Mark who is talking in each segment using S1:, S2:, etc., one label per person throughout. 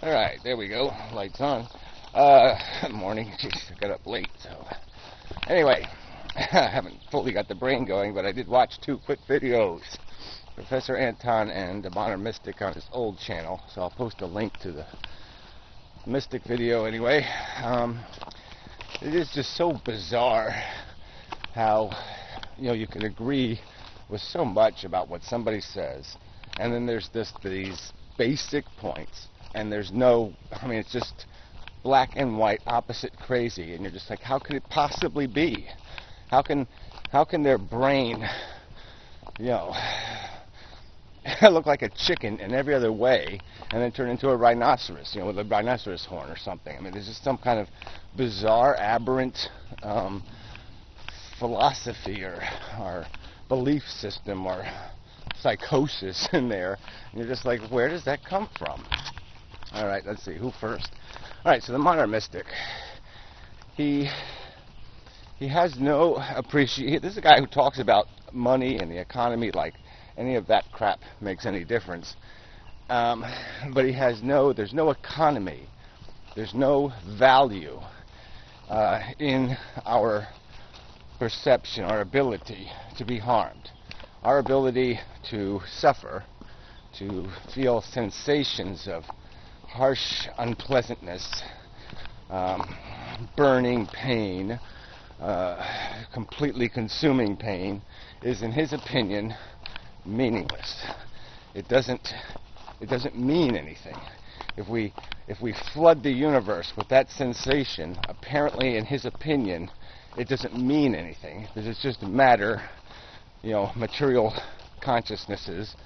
S1: Alright, there we go. Lights on. Morning. Jeez, I got up late, so... Anyway, I haven't fully got the brain going, but I did watch 2 quick videos. Professor Anton and the Modern Mystic on his old channel, so I'll post a link to the Mystic video anyway. It is just so bizarre how, you can agree with so much about what somebody says, and then there's these basic points, and there's no, it's just black and white, opposite crazy, and you're just like, how could it possibly be? How can their brain, look like a chicken in every other way, and then turn into a rhinoceros, with a rhinoceros horn or something? There's just some kind of bizarre, aberrant philosophy or belief system or psychosis in there, and you're just like, where does that come from? All right, let's see, who first? All right, so the Modern Mystic, he has no appreciation. This is a guy who talks about money and the economy like any of that crap makes any difference. But there's no economy, there's no value in our perception, our ability to be harmed, our ability to suffer, to feel sensations of harsh unpleasantness, burning pain, completely consuming pain, is, in his opinion, meaningless. It doesn't mean anything. If we flood the universe with that sensation, apparently, in his opinion, it doesn't mean anything, because it's just matter, material consciousnesses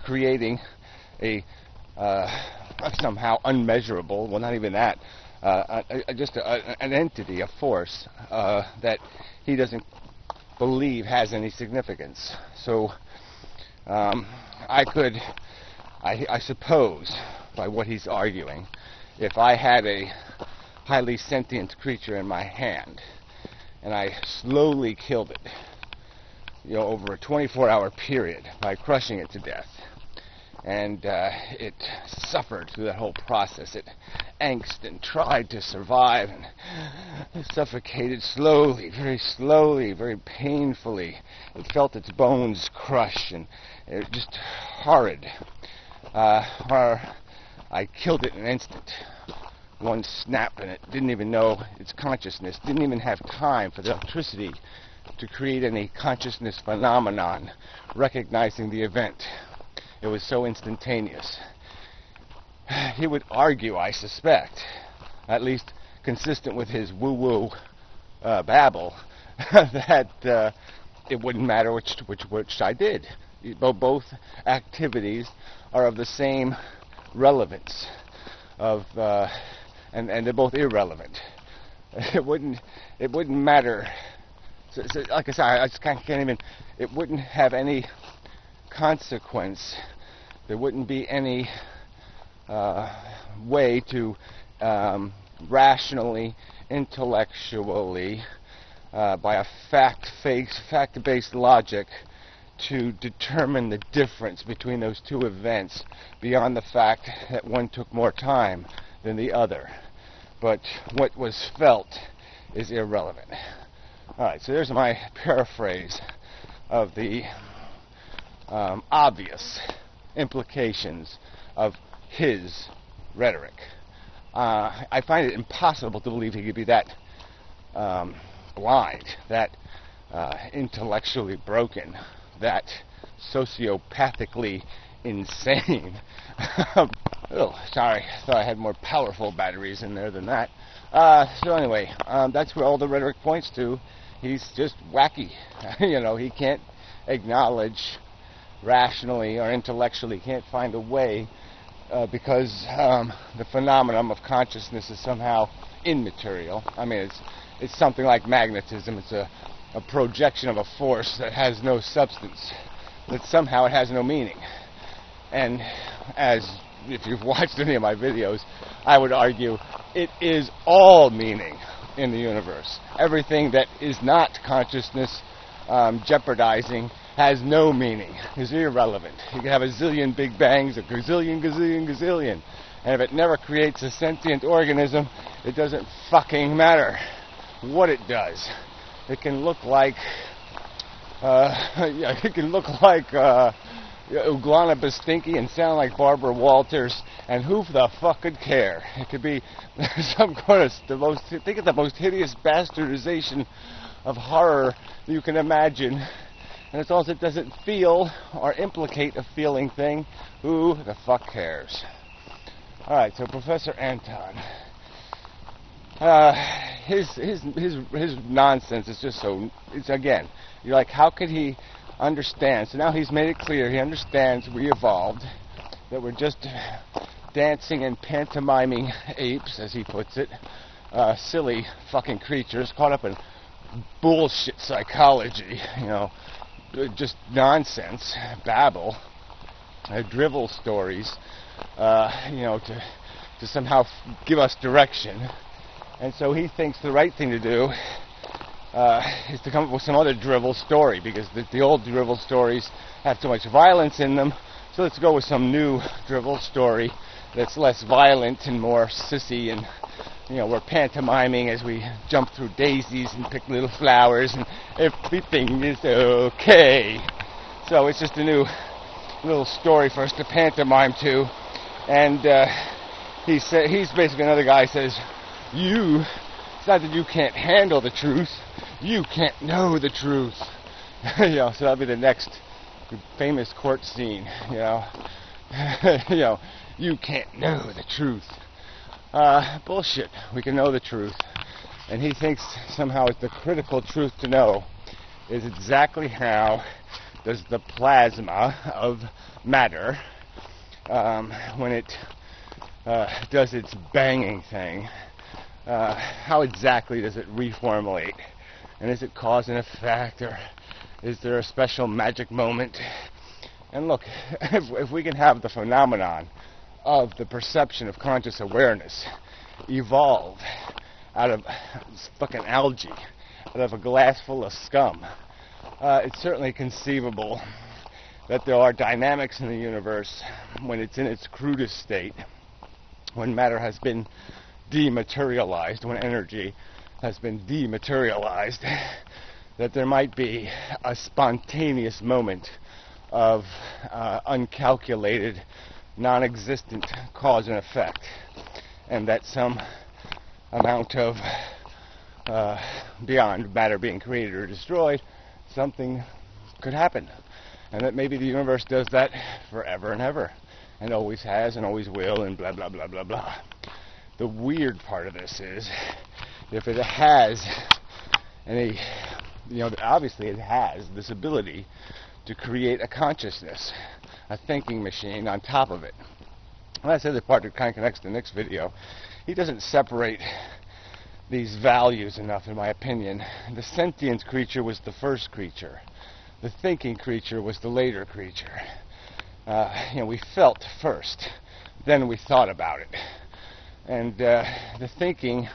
S1: creating a somehow unmeasurable, well, not even that, just an entity, a force that he doesn't believe has any significance. So I suppose, by what he's arguing, if I had a highly sentient creature in my hand and I slowly killed it, over a 24-hour period by crushing it to death, and it suffered through that whole process. It angst and tried to survive and suffocated slowly, very painfully. It felt its bones crush, and it was just horrid. I killed it in an instant. One snap, and it didn't even know its consciousness, didn't even have time for the electricity to create any consciousness phenomenon recognizing the event. It was so instantaneous. He would argue, I suspect, at least consistent with his woo-woo babble, that it wouldn't matter which I did. Both activities are of the same relevance, and they're both irrelevant. It wouldn't matter. So, like I said, I just can't even. It wouldn't have any consequence. There wouldn't be any way to rationally, intellectually, by a fact-based logic, to determine the difference between those two events beyond the fact that one took more time than the other. But what was felt is irrelevant. All right, so there's my paraphrase of the obvious implications of his rhetoric. I find it impossible to believe he could be that blind, that intellectually broken, that sociopathically insane. Oh, sorry, thought I had more powerful batteries in there than that. So anyway, that's where all the rhetoric points to. He's just wacky. He can't acknowledge rationally or intellectually, can't find a way, because the phenomenon of consciousness is somehow immaterial. It's something like magnetism. It's a projection of a force that has no substance, but somehow it has no meaning. And if you've watched any of my videos, I would argue it is all meaning in the universe. Everything that is not consciousness jeopardizing has no meaning, is irrelevant. You can have a zillion big bangs, a gazillion, And if it never creates a sentient organism, it doesn't fucking matter what it does. It can look like, Uglana Bastinky and sound like Barbara Walters, and who the fuck could care? It could be some kind of think of the most hideous bastardization of horror you can imagine, and as long as it doesn't feel or implicate a feeling thing, who the fuck cares? Alright, so Professor Anton, his nonsense is just so, it's again, you're like, how could he understand? So now he's made it clear, he understands we evolved, that we're just dancing and pantomiming apes, as he puts it, silly fucking creatures caught up in bullshit psychology, just nonsense, babble, drivel stories, to somehow give us direction. And so he thinks the right thing to do is to come up with some other drivel story, because the old drivel stories have too much violence in them. So let's go with some new drivel story that's less violent and more sissy, and we're pantomiming as we jump through daisies and pick little flowers, and everything is okay. So it's just a new little story for us to pantomime to. And he's basically another guy who says, it's not that you can't handle the truth, you can't know the truth. So that'll be the next famous court scene, you can't know the truth. Bullshit. We can know the truth. And he thinks somehow it's the critical truth to know is exactly how does the plasma of matter, when it does its banging thing, how exactly does it reformulate? And is it cause and effect, or is there a special magic moment? And look, if we can have the phenomenon of the perception of conscious awareness evolve out of fucking algae, out of a glass full of scum, it's certainly conceivable that there are dynamics in the universe when it's in its crudest state, when matter has been dematerialized, when energy has been dematerialized, that there might be a spontaneous moment of uncalculated, non-existent cause and effect, and that some amount of beyond matter being created or destroyed, something could happen, and that maybe the universe does that forever and ever, and always has and always will, and blah blah blah blah blah. The weird part of this is, if it has any, obviously it has this ability to create a consciousness, a thinking machine on top of it. And that's the other part that kind of connects to the next video. He doesn't separate these values enough, in my opinion. The sentient creature was the first creature. The thinking creature was the later creature. We felt first, then we thought about it. And the thinking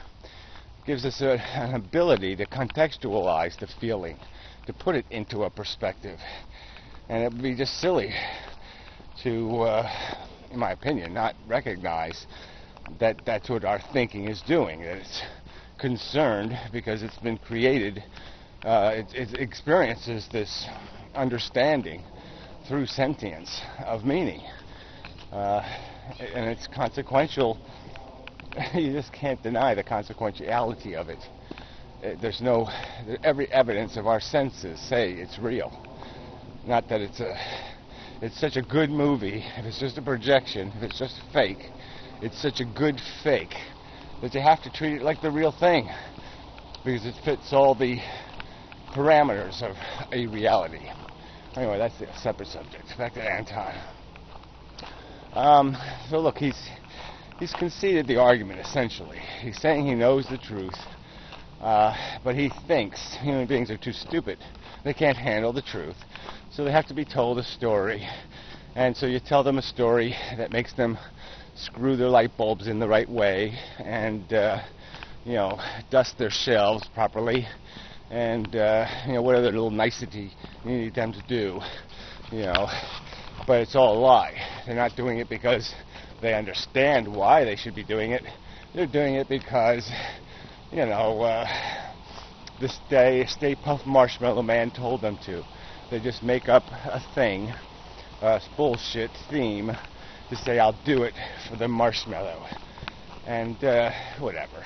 S1: gives us an ability to contextualize the feeling, to put it into a perspective. And it would be just silly to, in my opinion, not recognize that that's what our thinking is doing, that it's concerned because it's been created, it experiences this understanding through sentience of meaning. And it's consequential. You just can't deny the consequentiality of it. Every evidence of our senses say it's real. Not that it's such a good movie, if it's just a projection, if it's just fake, it's such a good fake that you have to treat it like the real thing, because it fits all the parameters of a reality. Anyway, that's a separate subject. Back to Anton. So look, he's conceded the argument, essentially. He's saying he knows the truth, but he thinks human beings are too stupid. They can't handle the truth, so they have to be told a story. And so you tell them a story that makes them screw their light bulbs in the right way, and dust their shelves properly, and what other little nicety you need them to do, But it's all a lie. They're not doing it because they understand why they should be doing it. They're doing it because, you know, the Stay Puft Marshmallow Man told them to. They just make up a thing, a bullshit theme, to say I'll do it for the marshmallow. And, whatever.